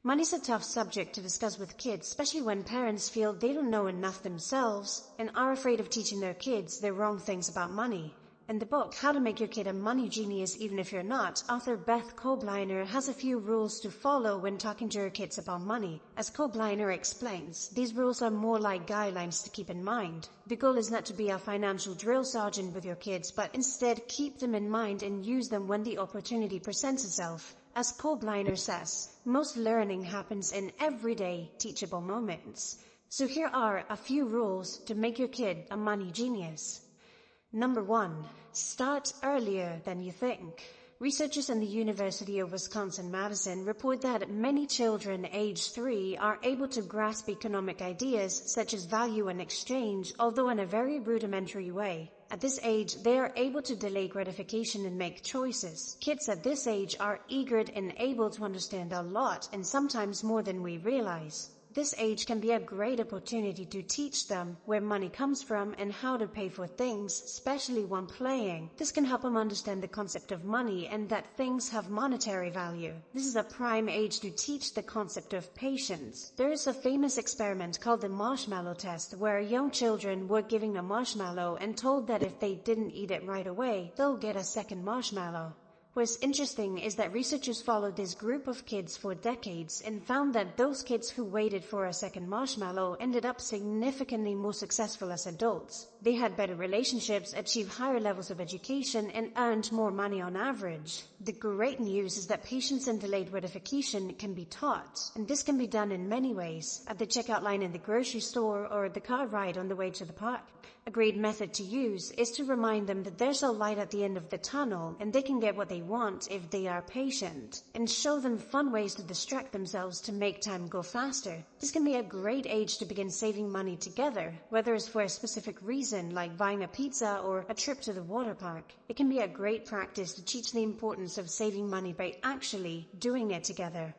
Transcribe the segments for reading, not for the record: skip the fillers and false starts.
Money's a tough subject to discuss with kids, especially when parents feel they don't know enough themselves and are afraid of teaching their kids the wrong things about money. In the book, How to Make Your Kid a Money Genius Even If You're Not, author Beth Kobliner has a few rules to follow when talking to her kids about money. As Kobliner explains, these rules are more like guidelines to keep in mind. The goal is not to be a financial drill sergeant with your kids, but instead keep them in mind and use them when the opportunity presents itself. As Kobliner says, most learning happens in everyday, teachable moments. So here are a few rules to make your kid a money genius. Number 1. Start earlier than you think. Researchers in the University of Wisconsin-Madison report that many children aged 3 are able to grasp economic ideas such as value and exchange, although in a very rudimentary way. At this age, they are able to delay gratification and make choices. Kids at this age are eager and able to understand a lot, and sometimes more than we realize. This age can be a great opportunity to teach them where money comes from and how to pay for things, especially when playing. This can help them understand the concept of money and that things have monetary value. This is a prime age to teach the concept of patience. There is a famous experiment called the marshmallow test, where young children were given a marshmallow and told that if they didn't eat it right away, they'll get a second marshmallow. What's interesting is that researchers followed this group of kids for decades and found that those kids who waited for a second marshmallow ended up significantly more successful as adults. They had better relationships, achieved higher levels of education, and earned more money on average. The great news is that patience and delayed gratification can be taught, and this can be done in many ways, at the checkout line in the grocery store or the car ride on the way to the park. A great method to use is to remind them that there's a light at the end of the tunnel and they can get what they want if they are patient, and show them fun ways to distract themselves to make time go faster. This can be a great age to begin saving money together, whether it's for a specific reason like buying a pizza or a trip to the water park. It can be a great practice to teach the importance of saving money by actually doing it together.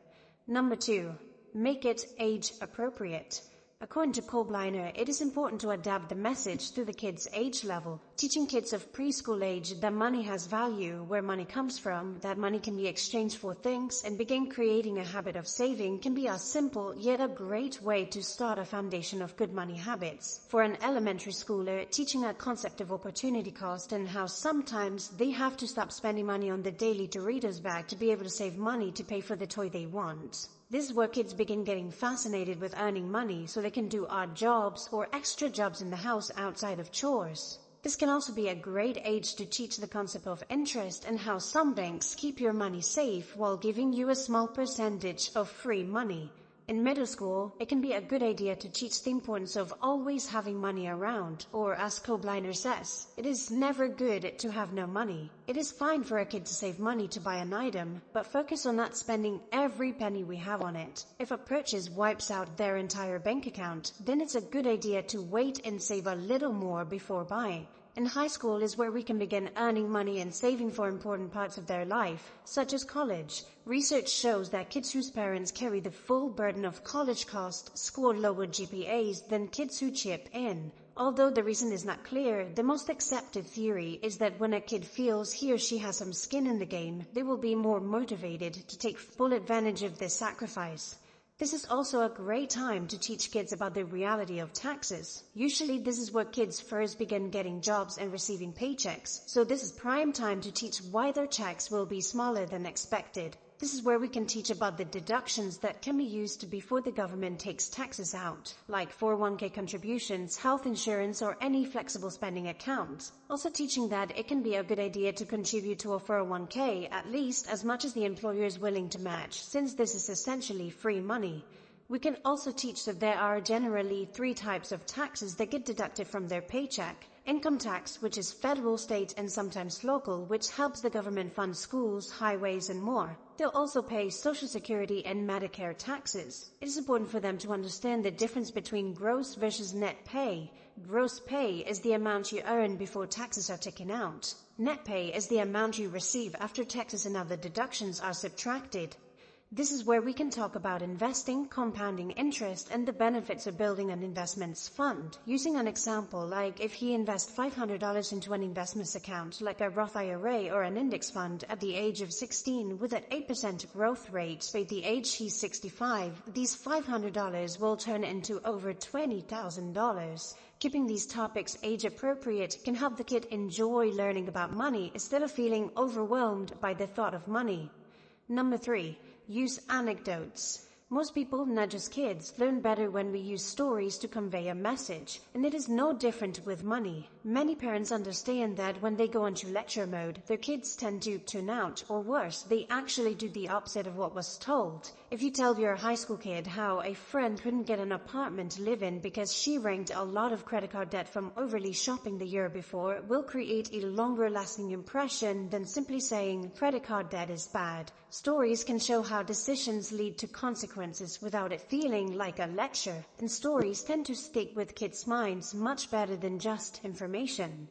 Number 2. Make it age appropriate. According to Kobliner, it is important to adapt the message to the kids' age level. Teaching kids of preschool age that money has value, where money comes from, that money can be exchanged for things, and begin creating a habit of saving can be a simple yet a great way to start a foundation of good money habits. For an elementary schooler, teaching a concept of opportunity cost and how sometimes they have to stop spending money on the daily Doritos bag to be able to save money to pay for the toy they want. This is where kids begin getting fascinated with earning money so they can do odd jobs or extra jobs in the house outside of chores. This can also be a great age to teach the concept of interest and how some banks keep your money safe while giving you a small percentage of free money. In middle school, it can be a good idea to teach the importance of always having money around, or as Kobliner says, it is never good to have no money. It is fine for a kid to save money to buy an item, but focus on not spending every penny we have on it. If a purchase wipes out their entire bank account, then it's a good idea to wait and save a little more before buying. In high school is where we can begin earning money and saving for important parts of their life, such as college. Research shows that kids whose parents carry the full burden of college costs score lower GPAs than kids who chip in. Although the reason is not clear, the most accepted theory is that when a kid feels he or she has some skin in the game, they will be more motivated to take full advantage of this sacrifice. This is also a great time to teach kids about the reality of taxes. Usually this is where kids first begin getting jobs and receiving paychecks, so this is prime time to teach why their checks will be smaller than expected. This is where we can teach about the deductions that can be used before the government takes taxes out, like 401k contributions, health insurance, or any flexible spending accounts. Also teaching that it can be a good idea to contribute to a 401k at least as much as the employer is willing to match, since this is essentially free money. We can also teach that there are generally 3 types of taxes that get deducted from their paycheck. Income tax, which is federal, state, and sometimes local, which helps the government fund schools, highways, and more. They'll also pay Social Security and Medicare taxes. It is important for them to understand the difference between gross versus net pay. Gross pay is the amount you earn before taxes are taken out. Net pay is the amount you receive after taxes and other deductions are subtracted. This is where we can talk about investing, compounding interest, and the benefits of building an investments fund. Using an example, like if he invests $500 into an investments account, like a Roth IRA or an index fund, at the age of 16 with an 8% growth rate, by the age he's 65, these $500 will turn into over $20,000. Keeping these topics age appropriate can help the kid enjoy learning about money instead of feeling overwhelmed by the thought of money. Number 3. Use anecdotes. Most people, not just kids, learn better when we use stories to convey a message, and it is no different with money. Many parents understand that when they go into lecture mode, their kids tend to tune out, or worse, they actually do the opposite of what was told. If you tell your high school kid how a friend couldn't get an apartment to live in because she ranked a lot of credit card debt from overly shopping the year before, it will create a longer lasting impression than simply saying credit card debt is bad. Stories can show how decisions lead to consequences without it feeling like a lecture, and stories tend to stick with kids' minds much better than just information.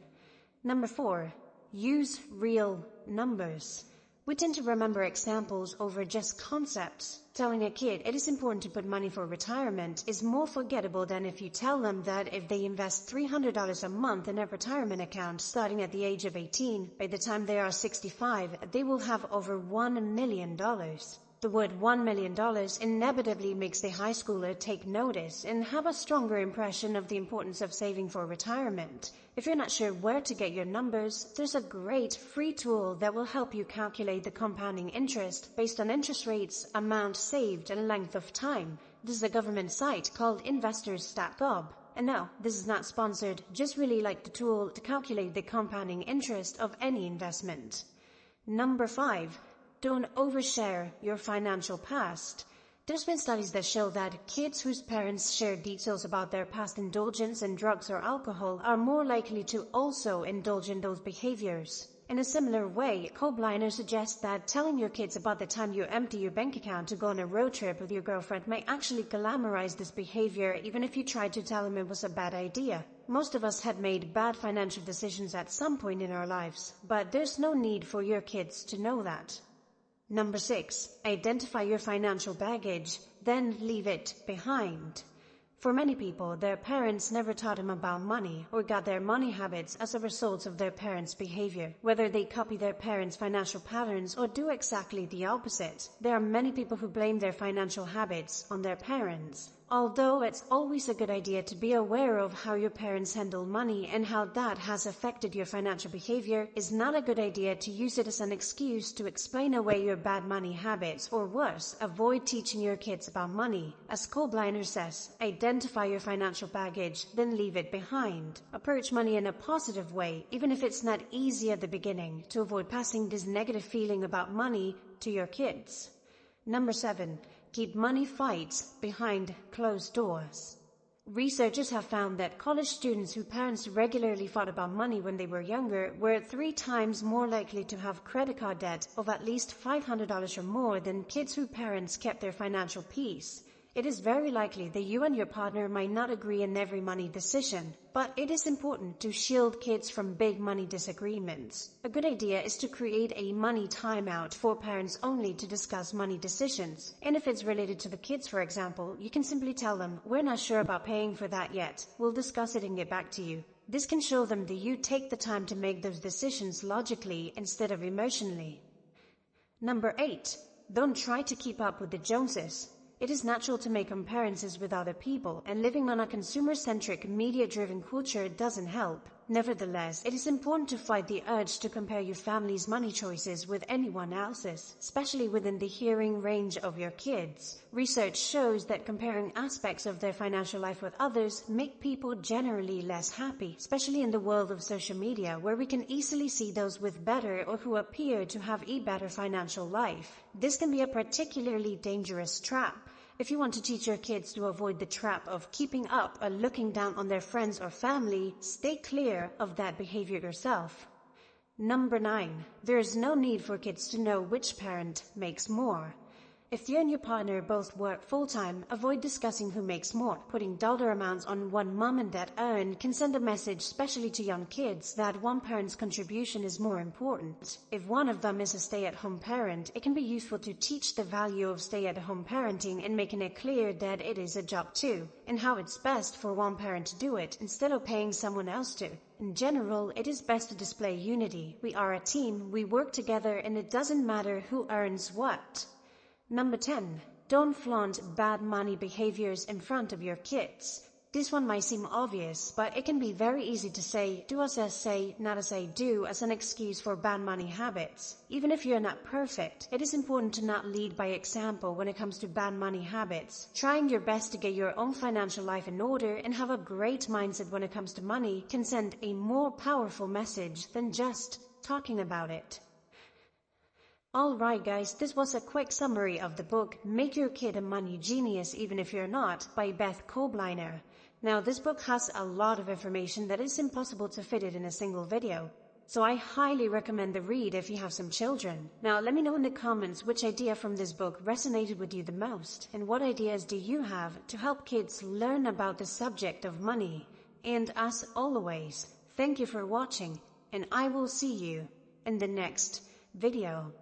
Number 4. Use real numbers. We tend to remember examples over just concepts. Telling a kid it is important to put money for retirement is more forgettable than if you tell them that if they invest $300 a month in a retirement account starting at the age of 18, by the time they are 65, they will have over $1 million. The word $1 million inevitably makes the high schooler take notice and have a stronger impression of the importance of saving for retirement. If you're not sure where to get your numbers, there's a great free tool that will help you calculate the compounding interest based on interest rates, amount saved, and length of time. This is a government site called investors.gov. And no, this is not sponsored, just really like the tool to calculate the compounding interest of any investment. Number 5. Don't overshare your financial past. There's been studies that show that kids whose parents share details about their past indulgence in drugs or alcohol are more likely to also indulge in those behaviors. In a similar way, Kobliner suggests that telling your kids about the time you empty your bank account to go on a road trip with your girlfriend may actually glamorize this behavior, even if you tried to tell them it was a bad idea. Most of us have made bad financial decisions at some point in our lives, but there's no need for your kids to know that. Number 6. Identify your financial baggage, then leave it behind. For many people, their parents never taught them about money or got their money habits as a result of their parents' behavior. Whether they copy their parents' financial patterns or do exactly the opposite, there are many people who blame their financial habits on their parents. Although it's always a good idea to be aware of how your parents handle money and how that has affected your financial behavior, it's not a good idea to use it as an excuse to explain away your bad money habits, or worse, avoid teaching your kids about money. As Kobliner says, identify your financial baggage, then leave it behind. Approach money in a positive way, even if it's not easy at the beginning, to avoid passing this negative feeling about money to your kids. Number 7. Keep money fights behind closed doors. Researchers have found that college students whose parents regularly fought about money when they were younger were 3 times more likely to have credit card debt of at least $500 or more than kids whose parents kept their financial peace. It is very likely that you and your partner might not agree in every money decision, but it is important to shield kids from big money disagreements. A good idea is to create a money timeout for parents only to discuss money decisions. And if it's related to the kids, for example, you can simply tell them, "We're not sure about paying for that yet. We'll discuss it and get back to you." This can show them that you take the time to make those decisions logically instead of emotionally. Number 8. Don't try to keep up with the Joneses. It is natural to make comparisons with other people, and living on a consumer-centric, media-driven culture doesn't help. Nevertheless, it is important to fight the urge to compare your family's money choices with anyone else's, especially within the hearing range of your kids. Research shows that comparing aspects of their financial life with others make people generally less happy, especially in the world of social media, where we can easily see those with better or who appear to have a better financial life. This can be a particularly dangerous trap. If you want to teach your kids to avoid the trap of keeping up or looking down on their friends or family, stay clear of that behavior yourself. Number 9. There is no need for kids to know which parent makes more. If you and your partner both work full-time, avoid discussing who makes more. Putting dollar amounts on what mom and dad earn can send a message, especially to young kids, that one parent's contribution is more important. If one of them is a stay-at-home parent, it can be useful to teach the value of stay-at-home parenting and making it clear that it is a job too, and how it's best for one parent to do it instead of paying someone else to. In general, it is best to display unity. We are a team, we work together, and it doesn't matter who earns what. Number 10. Don't flaunt bad money behaviors in front of your kids. This one might seem obvious, but it can be very easy to say, do as I say, not as I do, as an excuse for bad money habits. Even if you're not perfect, it is important to not lead by example when it comes to bad money habits. Trying your best to get your own financial life in order and have a great mindset when it comes to money can send a more powerful message than just talking about it. Alright guys, this was a quick summary of the book Make Your Kid a Money Genius Even If You're Not by Beth Kobliner. Now this book has a lot of information that is impossible to fit it in a single video, so I highly recommend the read if you have some children. Now let me know in the comments which idea from this book resonated with you the most, and what ideas do you have to help kids learn about the subject of money. And as always, thank you for watching, and I will see you in the next video.